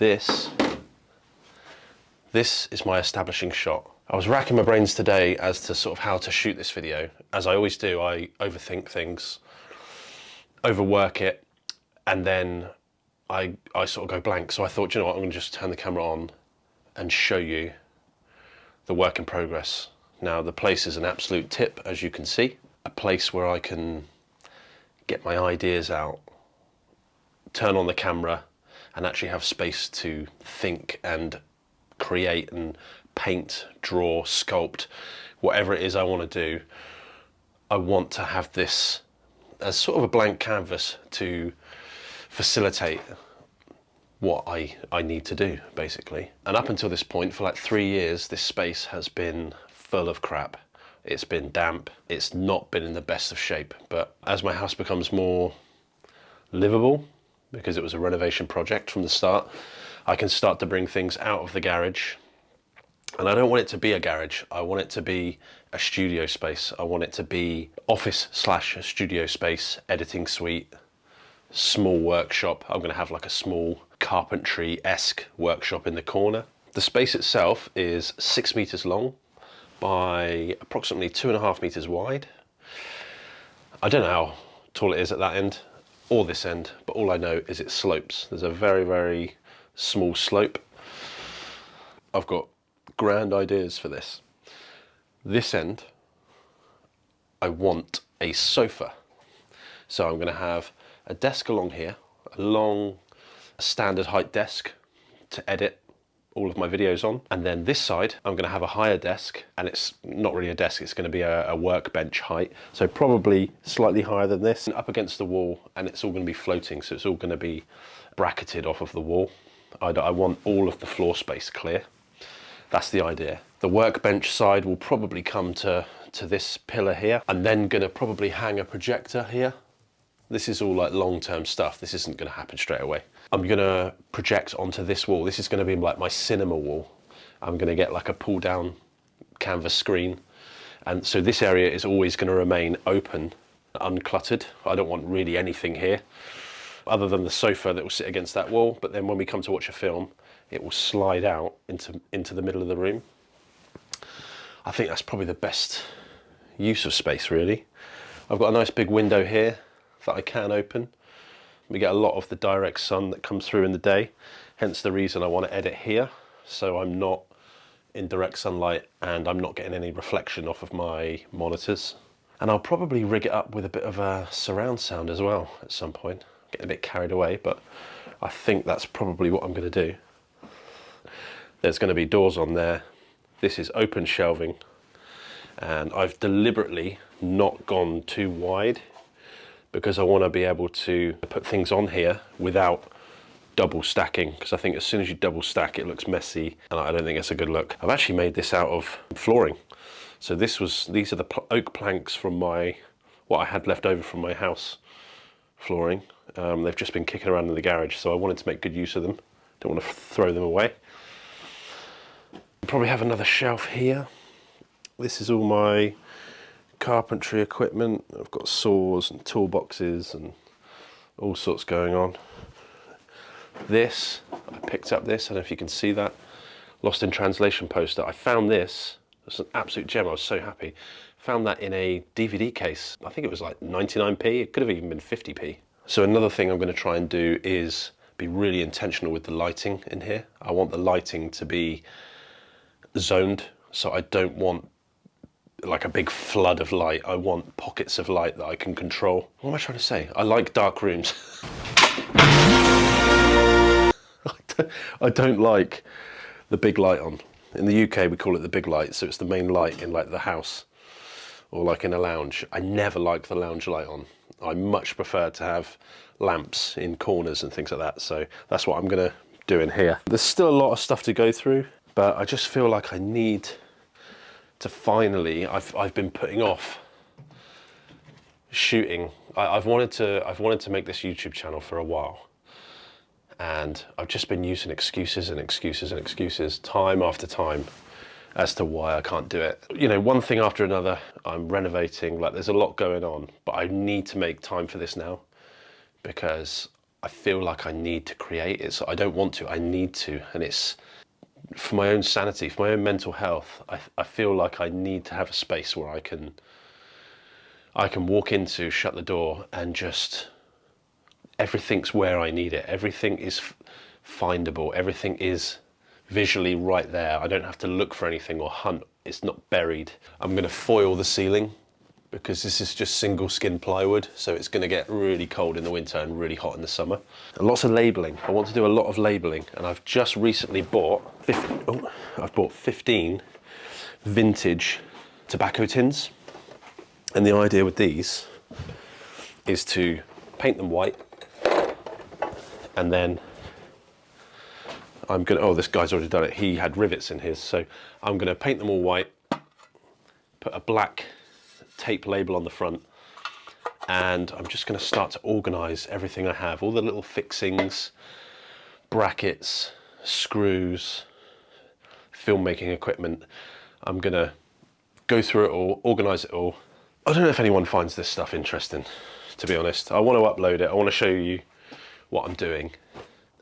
This is my establishing shot. I was racking my brains today as to sort of how to shoot this video. As I always do, I overthink things, overwork it, and then I sort of go blank. So I thought, you know what, I'm gonna just turn the camera on and show you the work in progress. Now, the place is an absolute tip, as you can see. A place where I can get my ideas out, turn on the camera, and actually have space to think and create and paint, draw, sculpt, whatever it is I want to do. I want to have this as sort of a blank canvas to facilitate what I need to do, basically. And up until this point, for like 3 years, this space has been full of crap. It's been damp, it's not been in the best of shape. But as my house becomes more livable, because it was a renovation project from the start, I can start to bring things out of the garage. And I don't want it to be a garage, I want it to be a studio space. I want it to be office slash studio space, editing suite, small workshop. I'm gonna have like a small carpentry-esque workshop in the corner. The space itself is 6 meters long by approximately 2.5 meters wide. I don't know how tall it is at that end or this end, but all I know is it slopes. There's a very, very small slope. I've got grand ideas for this. This end, I want a sofa. So I'm gonna have a desk along here, a long standard height desk to edit all of my videos on. And then this side, I'm gonna have a higher desk, and it's not really a desk, it's gonna be a workbench height. So probably slightly higher than this, up against the wall, and it's all gonna be floating. So it's all gonna be bracketed off of the wall. I want all of the floor space clear. That's the idea. The workbench side will probably come to this pillar here. I'm then gonna probably hang a projector here. This is all like long-term stuff. This isn't gonna happen straight away. I'm gonna project onto this wall. This is gonna be like my cinema wall. I'm gonna get like a pull-down canvas screen. And so this area is always gonna remain open, uncluttered. I don't want really anything here, other than the sofa that will sit against that wall. But then when we come to watch a film, it will slide out into the middle of the room. I think that's probably the best use of space, really. I've got a nice big window here that I can open. We get a lot of the direct sun that comes through in the day, hence the reason I want to edit here, so I'm not in direct sunlight and I'm not getting any reflection off of my monitors. And I'll probably rig it up with a bit of a surround sound as well at some point. Getting a bit carried away, but I think that's probably what I'm going to do. There's going to be doors on there. This is open shelving, and I've deliberately not gone too wide because I want to be able to put things on here without double stacking, because I think as soon as you double stack it looks messy and I don't think it's a good look. I've actually made this out of flooring. So these are the oak planks from what I had left over from my house flooring. They've just been kicking around in the garage, so I wanted to make good use of them. Don't want to throw them away. Probably have another shelf here. This is all my carpentry equipment. I've got saws and toolboxes and all sorts going on. This, I picked up this, I don't know if you can see that, Lost in Translation poster. I found this, it's an absolute gem, I was so happy. Found that in a DVD case. I think it was like 99p, it could have even been 50p. So another thing I'm going to try and do is be really intentional with the lighting in here. I want the lighting to be zoned, so I don't want like a big flood of light. I want pockets of light that I can control. What am I trying to say? I like dark rooms. I don't like the big light on. In the UK we call it the big light, so it's the main light in like the house or like in a lounge. I never like the lounge light on. I much prefer to have lamps in corners and things like that, so that's what I'm gonna do in here. There's still a lot of stuff to go through, but I just feel like I need to finally, I've been putting off shooting. I've wanted to make this YouTube channel for a while, and I've just been using excuses and excuses and excuses time after time as to why I can't do it. You know, one thing after another. I'm renovating, like there's a lot going on, but I need to make time for this now because I feel like I need to create. I don't want to, I need to. And it's for my own sanity, for my own mental health. I feel like I need to have a space where I can walk into, shut the door, and just everything's where I need it. Everything is findable. Everything is visually right there. I don't have to look for anything or hunt. It's not buried. I'm going to foil the ceiling because this is just single skin plywood, so it's going to get really cold in the winter and really hot in the summer. And lots of labeling. I want to do a lot of labeling, and I've just recently bought 15 vintage tobacco tins. And the idea with these is to paint them white, and then I'm gonna, oh, this guy's already done it. He had rivets in his, so I'm gonna paint them all white, put a black tape label on the front, and I'm just gonna start to organize everything I have, all the little fixings, brackets, screws, filmmaking equipment. I'm gonna go through it all, organize it all. I don't know if anyone finds this stuff interesting, to be honest. I want to upload it, I want to show you what I'm doing.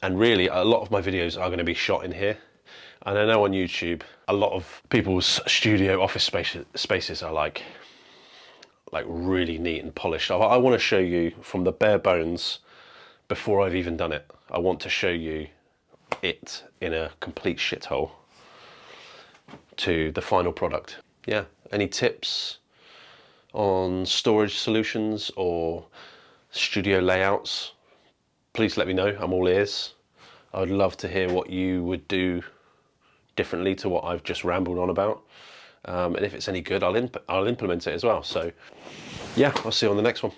And really, a lot of my videos are going to be shot in here. And I know on YouTube, a lot of people's studio office spaces are like really neat and polished. I want to show you from the bare bones before I've even done it. I want to show you it in a complete shithole to the final product. Yeah, any tips on storage solutions or studio layouts, please let me know. I'm all ears. I would love to hear what you would do differently to what I've just rambled on about. And if it's any good, I'll implement it as well. So yeah, I'll see you on the next one.